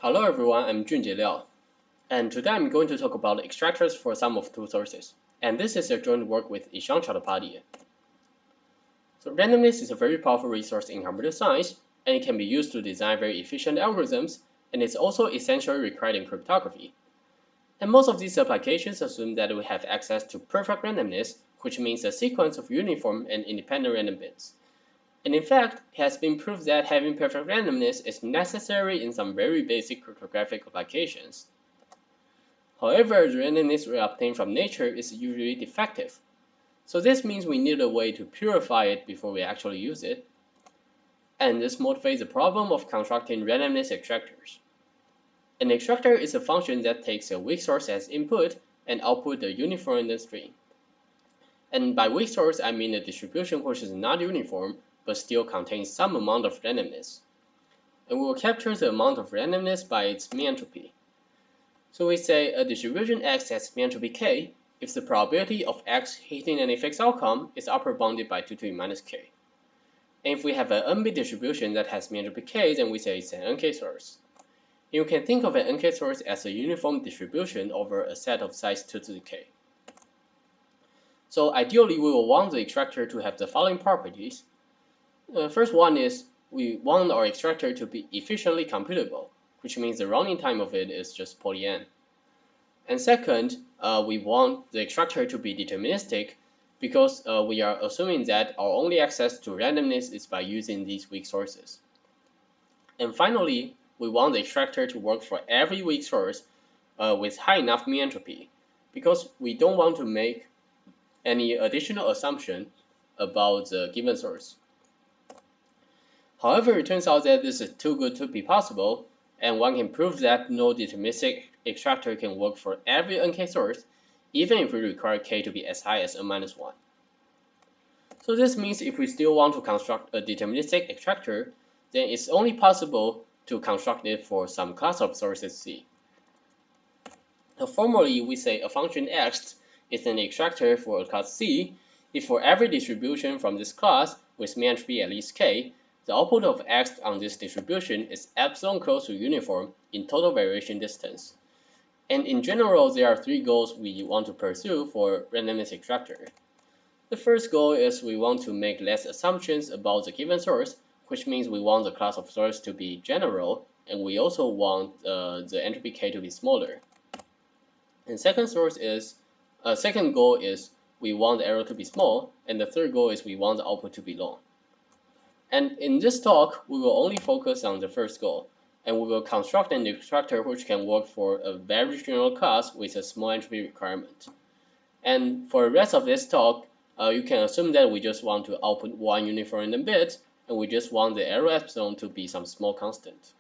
Hello everyone, I'm Jyun-Jie Liao, and today I'm going to talk about extractors for sum of two sources, and this is a joint work with Eshan Chattopadhyay. So randomness is a very powerful resource in computer science, and it can be used to design very efficient algorithms, and it's also essentially required in cryptography. And most of these applications assume that we have access to perfect randomness, which means a sequence of uniform and independent random bits. And in fact, it has been proved that having perfect randomness is necessary in some very basic cryptographic applications. However, the randomness we obtain from nature is usually defective. So this means we need a way to purify it before we actually use it. And this motivates the problem of constructing randomness extractors. An extractor is a function that takes a weak source as input and output a uniform random string. And by weak source, I mean a distribution which is not uniform but still contains some amount of randomness. And we will capture the amount of randomness by its mean entropy. So we say a distribution X has mean entropy K if the probability of X hitting an fixed outcome is upper bounded by 2 to the minus K. And if we have an n-bit distribution that has mean entropy K, then we say it's an nk source. You can think of an nk source as a uniform distribution over a set of size 2 to the k. So ideally, we will want the extractor to have the following properties. First one is we want our extractor to be efficiently computable, which means the running time of it is just poly-n. And second, we want the extractor to be deterministic because we are assuming that our only access to randomness is by using these weak sources. And finally, we want the extractor to work for every weak source with high enough mean entropy because we don't want to make any additional assumption about the given source. However, it turns out that this is too good to be possible, and one can prove that no deterministic extractor can work for every nk source, even if we require k to be as high as n-1. So this means if we still want to construct a deterministic extractor, then it's only possible to construct it for some class of sources C. Now formally, we say a function x is an extractor for a class C if for every distribution from this class with mean entropy at least k, the output of x on this distribution is epsilon close to uniform in total variation distance. And in general, there are three goals we want to pursue for randomness extractor. The first goal is we want to make less assumptions about the given source, which means we want the class of source to be general, and we also want the entropy k to be smaller. And second goal is we want the error to be small, and the third goal is we want the output to be long. And in this talk, we will only focus on the first goal, and we will construct an extractor which can work for a very general class with a small entropy requirement. And for the rest of this talk, you can assume that we just want to output one uniform random bit, and we just want the error epsilon to be some small constant.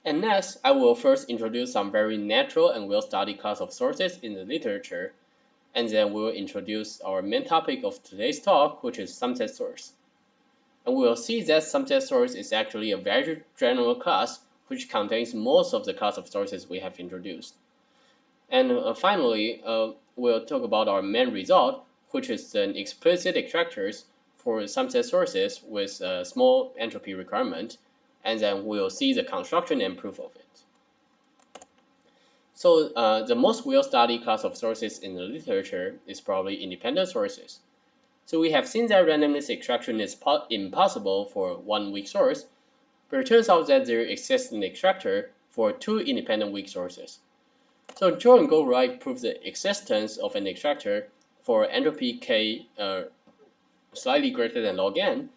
And next, I will first introduce some very natural and well-studied class of sources in the literature, and then we will introduce our main topic of today's talk, which is sum-set source. And we will see that sum-set source is actually a very general class which contains most of the class of sources we have introduced. And finally, we'll talk about our main result, which is an explicit extractors for sum-set sources with a small entropy requirement, and then we'll see the construction and proof of it. So the most well-studied class of sources in the literature is probably independent sources. So we have seen that randomness extraction is impossible for one weak source, but it turns out that there exists an extractor for two independent weak sources. So Joe and Go right prove the existence of an extractor for entropy k slightly greater than log n,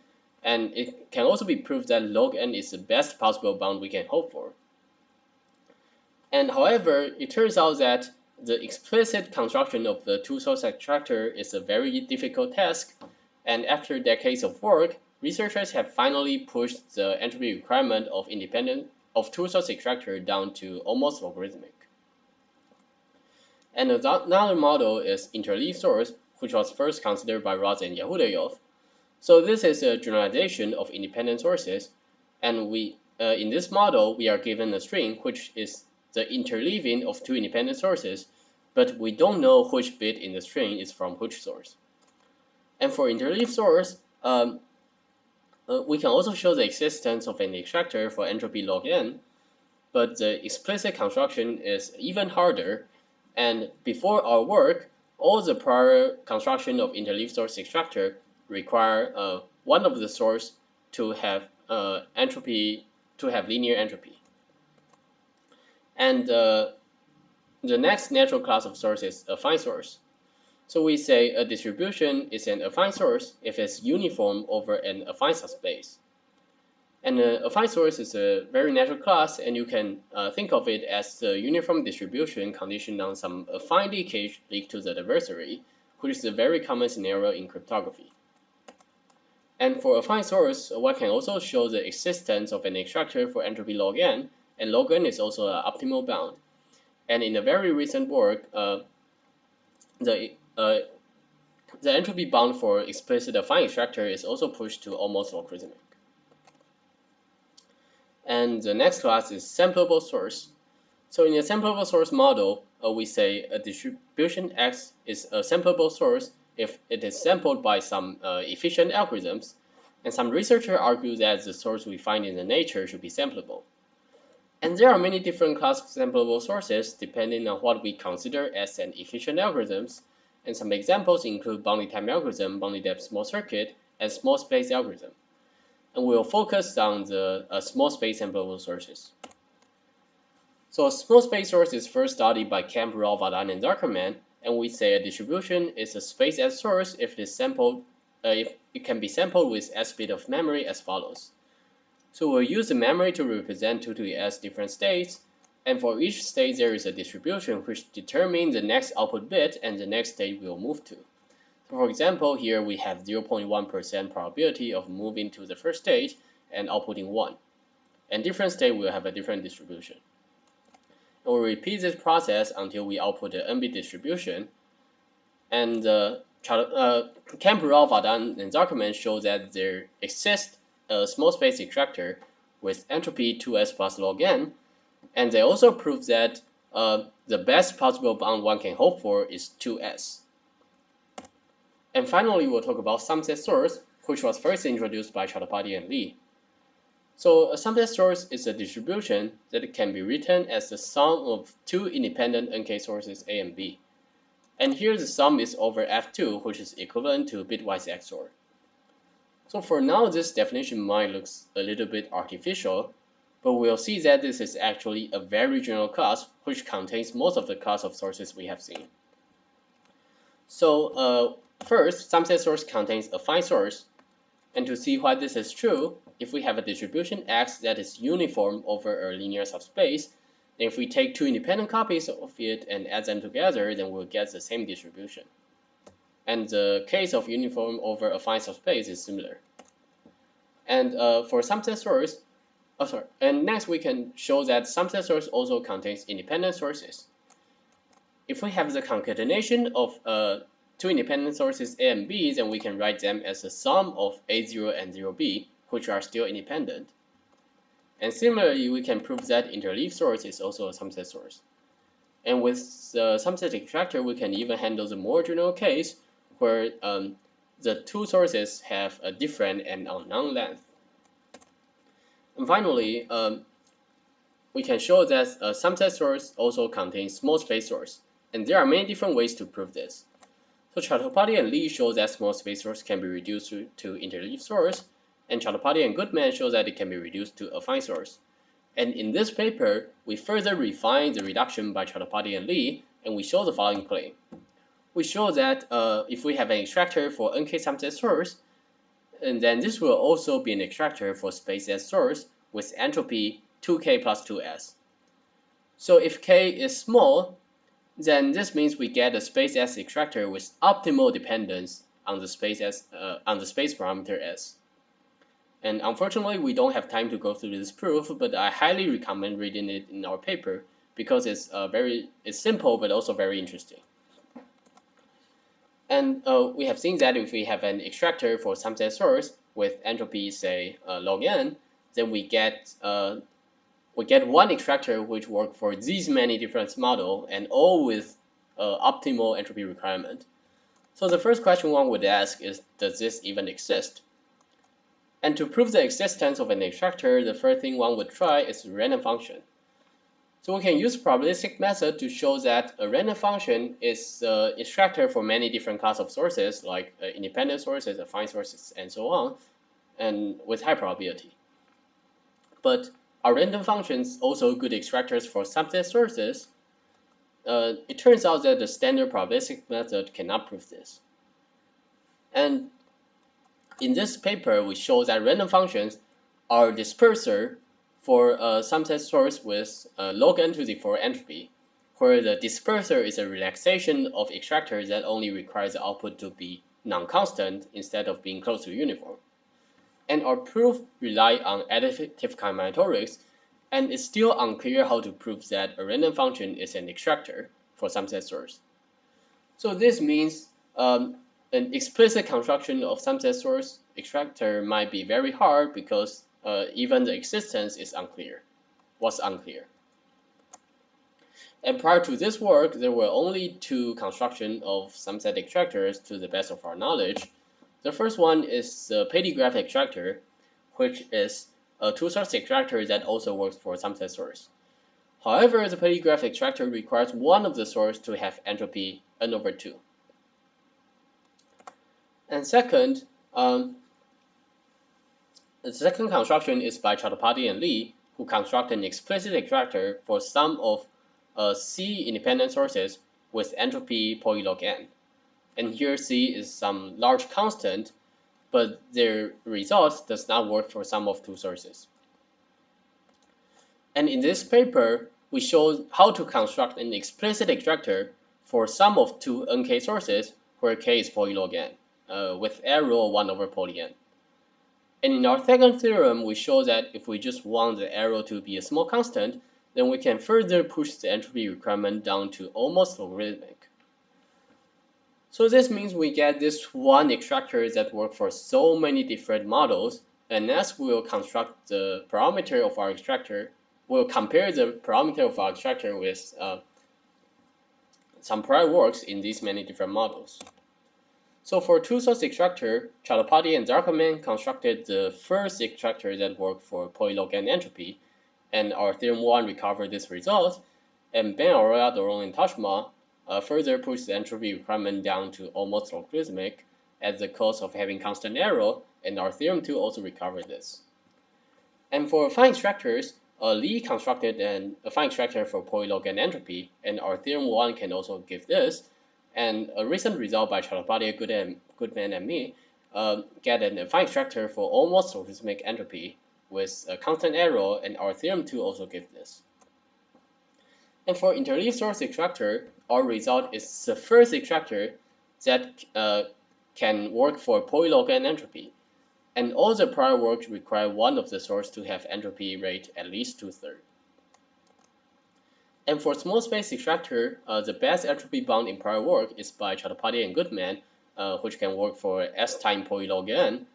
and it can also be proved that log n is the best possible bound we can hope for. And however, it turns out that the explicit construction of the two-source extractor is a very difficult task, and after decades of work, researchers have finally pushed the entropy requirement of two-source extractor down to almost logarithmic. And another model is interleaved source, which was first considered by Raz and Yahudayov. So this is a generalization of independent sources, and in this model we are given a string which is the interleaving of two independent sources, but we don't know which bit in the string is from which source. And for interleaved source, we can also show the existence of an extractor for entropy log n, But the explicit construction is even harder, and before our work, all the prior construction of interleaved source extractor require one of the source to have entropy to have linear entropy. And the next natural class of source is affine source. So we say a distribution is an affine source if it's uniform over an affine subspace. And an affine source is a very natural class, and you can think of it as the uniform distribution conditioned on some affine leakage leaked to the adversary, which is a very common scenario in cryptography. And for affine source, one can also show the existence of an extractor for entropy log n, and log n is also an optimal bound. And in a very recent work, the entropy bound for explicit affine extractor is also pushed to almost logarithmic. And the next class is samplable source. So in a samplable source model, we say a distribution X is a samplable source if it is sampled by some efficient algorithms, and some researchers argue that the source we find in the nature should be samplable. And there are many different classes of samplable sources depending on what we consider as an efficient algorithms, and some examples include bounding time algorithm, bounding depth small circuit, and small space algorithm. And we'll focus on the small space samplable sources. So a small space source is first studied by Kemp, Rao, Vadan, and Zuckerman, and we say a distribution is a space S source if it is sampled, if it can be sampled with S bit of memory as follows. So we'll use the memory to represent 2 to the S different states, and for each state there is a distribution which determines the next output bit and the next state we'll move to. So for example, here we have 0.1% probability of moving to the first state and outputting 1. And different state will have a different distribution. And we'll repeat this process until we output an n-bit distribution. And Kemp, Rao, Vadan, and Zuckerman show that there exists a small space extractor with entropy 2s plus log n, and they also prove that the best possible bound one can hope for is 2s. And finally, we'll talk about sum-set source, which was first introduced by Chattopadhyay and Li. So a sum-set source is a distribution that can be written as the sum of 2 independent NK sources A and B. And here the sum is over F2, which is equivalent to bitwise XOR. So for now, this definition might look a little bit artificial, but we'll see that this is actually a very general class which contains most of the class of sources we have seen. So first, sum-set source contains a affine source, and to see why this is true, if we have a distribution X that is uniform over a linear subspace, then if we take 2 independent copies of it and add them together, then we'll get the same distribution. And the case of uniform over affine subspace is similar. And for sum-set source, and next we can show that sum-set source also contains independent sources. If we have the concatenation of 2 independent sources A and B, then we can write them as the sum of A0 and 0B, which are still independent. And similarly, we can prove that interleaved source is also a sum-set source. And with the sum-set extractor, we can even handle the more general case where the 2 sources have a different and unknown length. And finally, we can show that a sum-set source also contains small space source. And there are many different ways to prove this. So Chattopadhyay and Li show that small space source can be reduced to interleaved source, and Chattopadhyay and Goodman show that it can be reduced to affine source. And in this paper, we further refine the reduction by Chattopadhyay and Li, and we show the following claim. We show that if we have an extractor for NK sum-set source, and then this will also be an extractor for space S source with entropy 2k plus 2s. So if k is small, then this means we get a space S extractor with optimal dependence on the space parameter S. And unfortunately, we don't have time to go through this proof, but I highly recommend reading it in our paper because it's simple but also very interesting. And we have seen that if we have an extractor for sum-set source with entropy, say log n, then we get one extractor which works for these many different models and all with optimal entropy requirement. So the first question one would ask is, does this even exist? And to prove the existence of an extractor, the first thing one would try is a random function. So we can use probabilistic method to show that a random function is an extractor for many different class of sources, like independent sources, affine sources, and so on, and with high probability. But are random functions also good extractors for subset sources? It turns out that the standard probabilistic method cannot prove this. And in this paper, we show that random functions are disperser for a subset source with log n to the 4 entropy, where the disperser is a relaxation of extractor that only requires the output to be non-constant instead of being close to uniform. And our proof rely on additive combinatorics, and it's still unclear how to prove that a random function is an extractor for subset source. So this means an explicit construction of subset source extractor might be very hard because even the existence is unclear. And prior to this work, there were only two constructions of subset extractors to the best of our knowledge. The first one is the pedograph extractor, which is a two-source extractor that also works for subset source. However, the pedograph extractor requires one of the source to have entropy n/2. And second, the second construction is by Chattopadhyay and Li, who construct an explicit extractor for some of C independent sources with entropy polylog n. And here C is some large constant, but their result does not work for some of two sources. And in this paper, we show how to construct an explicit extractor for some of two nk sources where k is polylog n, with arrow 1/poly n. And in our second theorem, we show that if we just want the arrow to be a small constant, then we can further push the entropy requirement down to almost logarithmic. So this means we get this one extractor that works for so many different models, and as we'll construct the parameter of our extractor, we'll compare the parameter of our extractor with some prior works in these many different models. So for two-source extractor, Chattopadhyay and Zuckerman constructed the first extractor that worked for polylog n entropy, and our theorem 1 recovered this result, and Ben Arroyo, Doron, and Tashma further pushed the entropy requirement down to almost logarithmic at the cost of having constant arrow, and our theorem 2 also recovered this. And for affine extractors, Li constructed an affine extractor for polylog n entropy, and our theorem 1 can also give this. And a recent result by Chattopadhyay, Goodman, and me get an affine extractor for almost logarithmic entropy with a constant arrow, and our theorem 2 also gives this. And for interleaved source extractor, our result is the first extractor that can work for polylog n entropy. And all the prior works require one of the source to have entropy rate at least 2/3. And for small space extractor, the best entropy bound in prior work is by Chattopadhyay and Goodman, which can work for S time polylog n.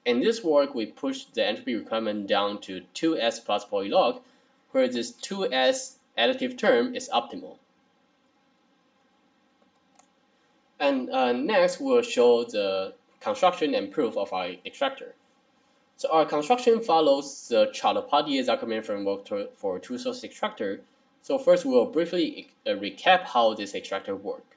In this work, we push the entropy requirement down to 2s plus polylog, where this 2s additive term is optimal. And next, we'll show the construction and proof of our extractor. So our construction follows the Chattopadhyay-Zuckerman framework for two-source extractor. So first, we'll briefly recap how this extractor works.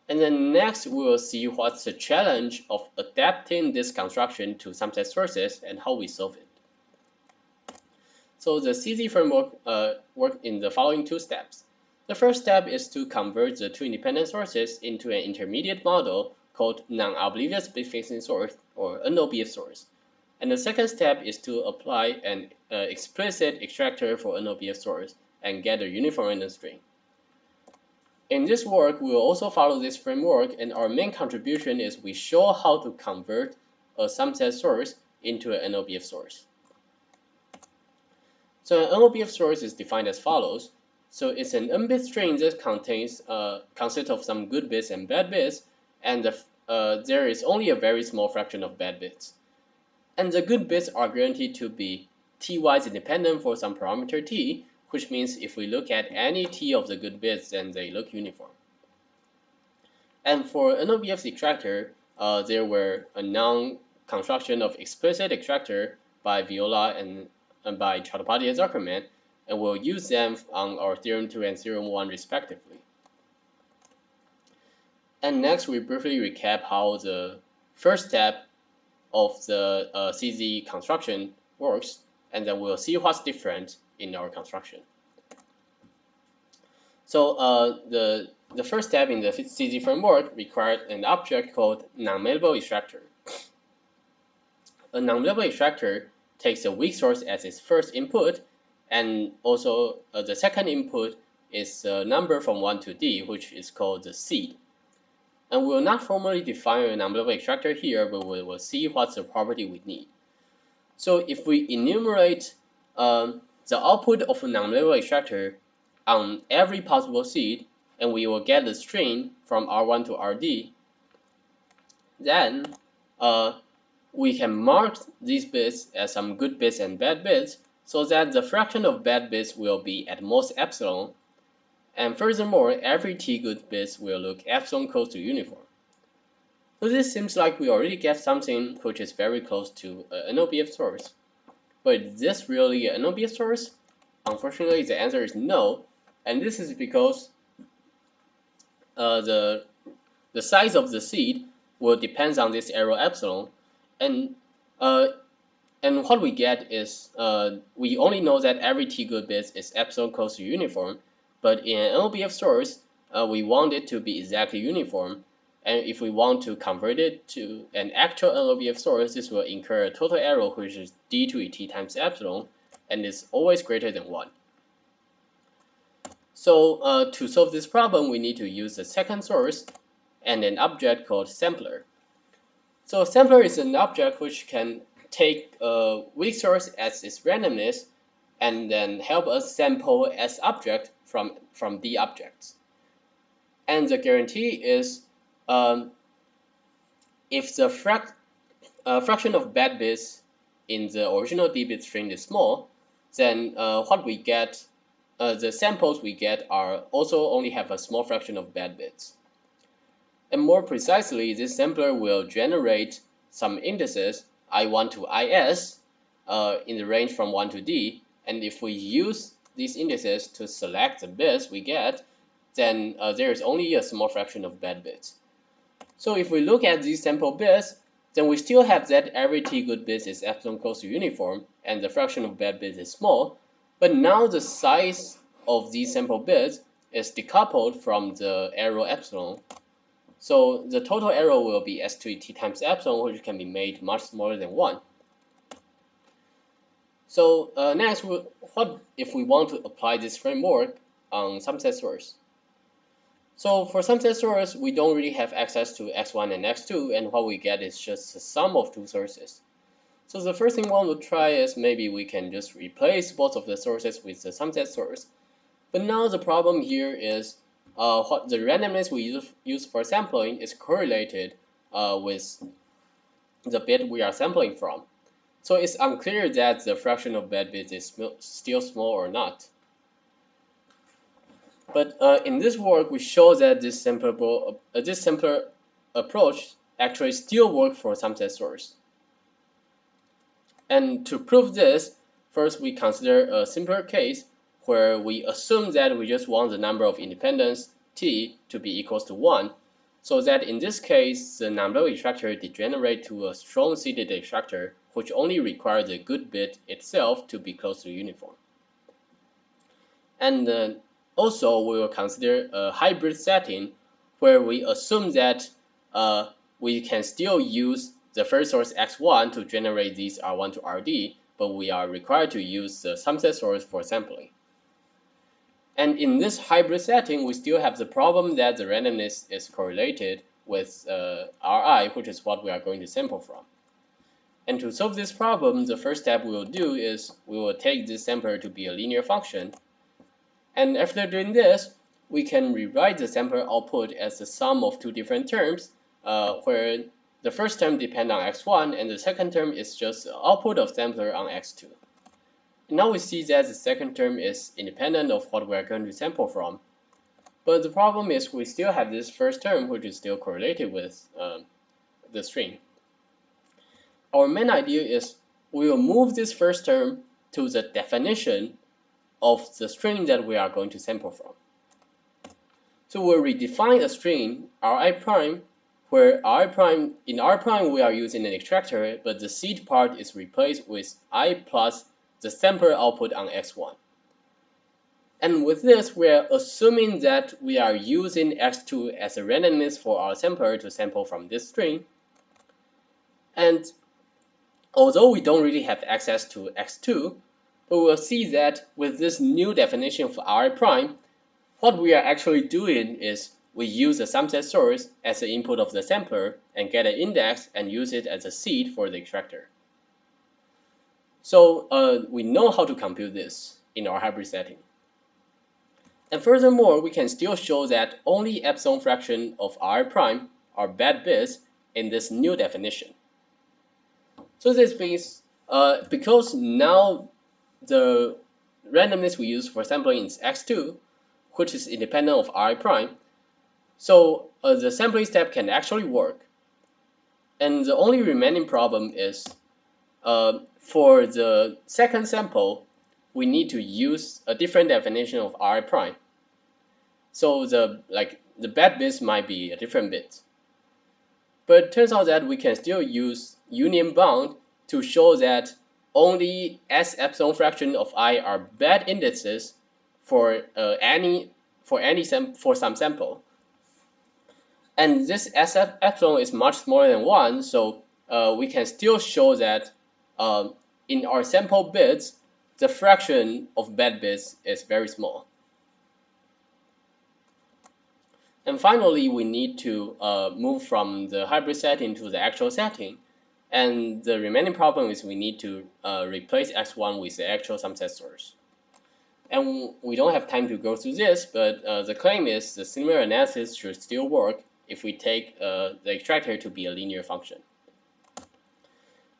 And then next, we will see what's the challenge of adapting this construction to subset sources and how we solve it. So the CZ framework works in the following two steps. The first step is to convert the two independent sources into an intermediate model called non-oblivious bit-fixing source, or NOBF source. And the second step is to apply an explicit extractor for NOBF source and get a uniform random string. In this work, we will also follow this framework, and our main contribution is we show how to convert a subset source into an NOBF source. So an NOBF source is defined as follows. So it's an n-bit string that consists of some good bits and bad bits, and there is only a very small fraction of bad bits. And the good bits are guaranteed to be t-wise independent for some parameter t, which means if we look at any t of the good bits, then they look uniform. And for NOBF's extractor, there were a non-construction of explicit extractor by Viola and by Chattopadhyay Zuckerman, and we'll use them on our Theorem 2 and Theorem 1 respectively. And next, we briefly recap how the first step of the CZ construction works, and then we'll see what's different in our construction. So the first step in the CZ framework required an object called non-malleable extractor. A non-malleable extractor takes a weak source as its first input, and also the second input is a number from 1 to D, which is called the seed. And we will not formally define a non-malleable extractor here, but we will see what's the property we need. So if we enumerate the output of a non-malleable extractor on every possible seed, and we will get the string from R1 to RD, then we can mark these bits as some good bits and bad bits, so that the fraction of bad bits will be at most epsilon, and furthermore, every t good bits will look epsilon close to uniform. So this seems like we already get something which is very close to an NOBF source. But is this really an NOBF source? Unfortunately, the answer is no, and this is because the size of the seed will depend on this arrow epsilon, and what we get is we only know that every t good bit is epsilon close to uniform, but in an NOBF source, we want it to be exactly uniform, and if we want to convert it to an actual NOBF source, this will incur a total error which is d to the t times epsilon, and is always greater than 1. So to solve this problem, we need to use a second source and an object called sampler. So sampler is an object which can take a weak source as its randomness and then help us sample S object from D objects. And the guarantee is if the fraction of bad bits in the original D bit string is small, then what we get, the samples we get are also only have a small fraction of bad bits. And more precisely, this sampler will generate some indices I1 to IS in the range from 1 to D, and if we use these indices to select the bits we get, then there is only a small fraction of bad bits. So if we look at these sample bits, then we still have that every t good bits is epsilon close to uniform, and the fraction of bad bits is small, but now the size of these sample bits is decoupled from the arrow epsilon. So the total error will be s to the t times epsilon, which can be made much smaller than 1. So next, what if we want to apply this framework on some set source? So for some set source, we don't really have access to x1 and x2, and what we get is just the sum of two sources. So the first thing we want to try is maybe we can just replace both of the sources with the sum set source. But now the problem here is what the randomness we use for sampling is correlated with the bit we are sampling from. So it's unclear that the fraction of bad bits is still small or not. But in this work, we show that this simpler approach actually still works for some set source. And to prove this, first we consider a simpler case where we assume that we just want the number of independents t to be equals to 1, so that in this case, the non-malleable extractor degenerates to a strong seeded extractor, which only requires the good bit itself to be close to uniform. And also, we will consider a hybrid setting where we assume that we can still use the first source x1 to generate these R1 to RD, but we are required to use the sum set source for sampling. And in this hybrid setting, we still have the problem that the randomness is correlated with Ri, which is what we are going to sample from. And to solve this problem, the first step we will do is we will take this sampler to be a linear function. And after doing this, we can rewrite the sampler output as the sum of two different terms, where the first term depends on x1, and the second term is just the output of sampler on x2. Now we see that the second term is independent of what we are going to sample from. But the problem is we still have this first term, which is still correlated with the string. Our main idea is we will move this first term to the definition of the string that we are going to sample from. So we'll redefine a string Ri prime, where in R prime we are using an extractor, but the seed part is replaced with I plus the sampler output on x1. And with this, we are assuming that we are using x2 as a randomness for our sampler to sample from this string. And although we don't really have access to x2, we will see that with this new definition of Ri prime, what we are actually doing is we use a subset source as the input of the sampler and get an index and use it as a seed for the extractor. So we know how to compute this in our hybrid setting. And furthermore, we can still show that only epsilon fraction of R prime are bad bits in this new definition. So this means because now the randomness we use for sampling is x2, which is independent of R prime, so the sampling step can actually work. And the only remaining problem is for the second sample, we need to use a different definition of R prime. So the bad bits might be a different bit. But it turns out that we can still use union bound to show that only S epsilon fraction of I are bad indices for some sample. And this S epsilon is much smaller than 1, so we can still show that in our sample bits, the fraction of bad bits is very small. And finally, we need to move from the hybrid setting to the actual setting. And the remaining problem is we need to replace x1 with the actual subset source. And we don't have time to go through this, but the claim is the similar analysis should still work if we take the extractor to be a linear function.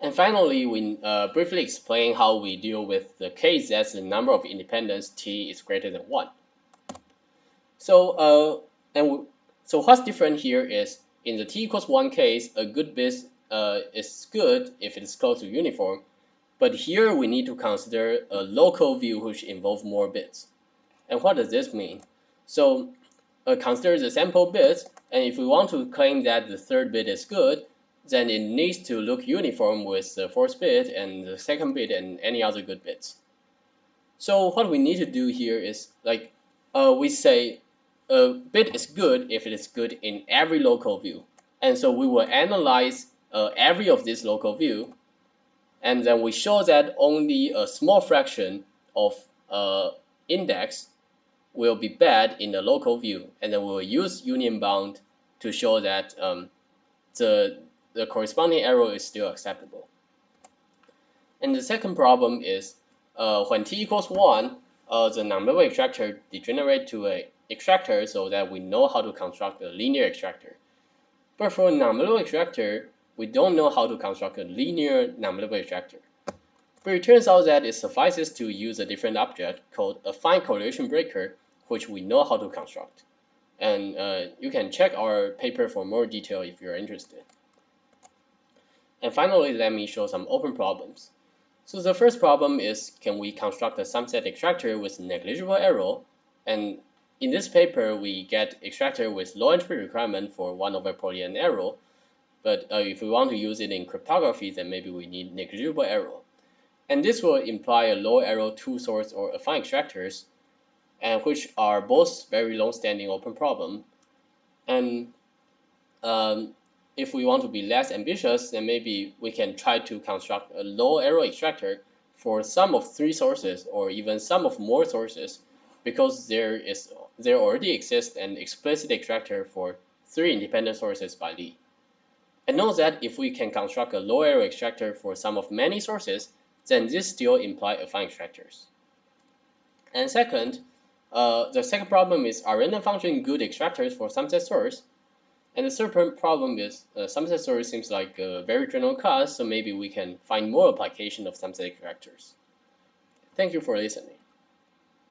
And finally, we briefly explain how we deal with the case that the number of independents t is greater than 1. So what's different here is in the t equals 1 case, a good bit is good if it is close to uniform. But here we need to consider a local view which involves more bits. And what does this mean? So consider the sample bits, and if we want to claim that the third bit is good, then it needs to look uniform with the fourth bit and the second bit and any other good bits. So what we need to do here is we say a bit is good if it is good in every local view. And so we will analyze every of this local view, and then we show that only a small fraction of index will be bad in the local view, and then we'll use union bound to show that the corresponding error is still acceptable. And the second problem is when t equals 1, the non-label extractor degenerates to an extractor so that we know how to construct a linear extractor. But for a non-label extractor, we don't know how to construct a linear non-label extractor. But it turns out that it suffices to use a different object called a fine correlation breaker, which we know how to construct. And you can check our paper for more detail if you're interested. And finally, let me show some open problems. So the first problem is, can we construct a subset extractor with negligible error? And in this paper, we get extractor with low entropy requirement for 1/n error. But if we want to use it in cryptography, then maybe we need negligible error. And this will imply a low error two-source or affine extractors, and which are both very long-standing open problem. And if we want to be less ambitious, then maybe we can try to construct a low error extractor for some of 3 sources or even some of more sources, because there already exists an explicit extractor for 3 independent sources by Li. And note that if we can construct a low error extractor for some of many sources, then this still implies affine extractors. And second, the second problem is, are random function good extractors for subset source? And the third problem is subset source seems like a very general class, so maybe we can find more application of subset extractors. Thank you for listening.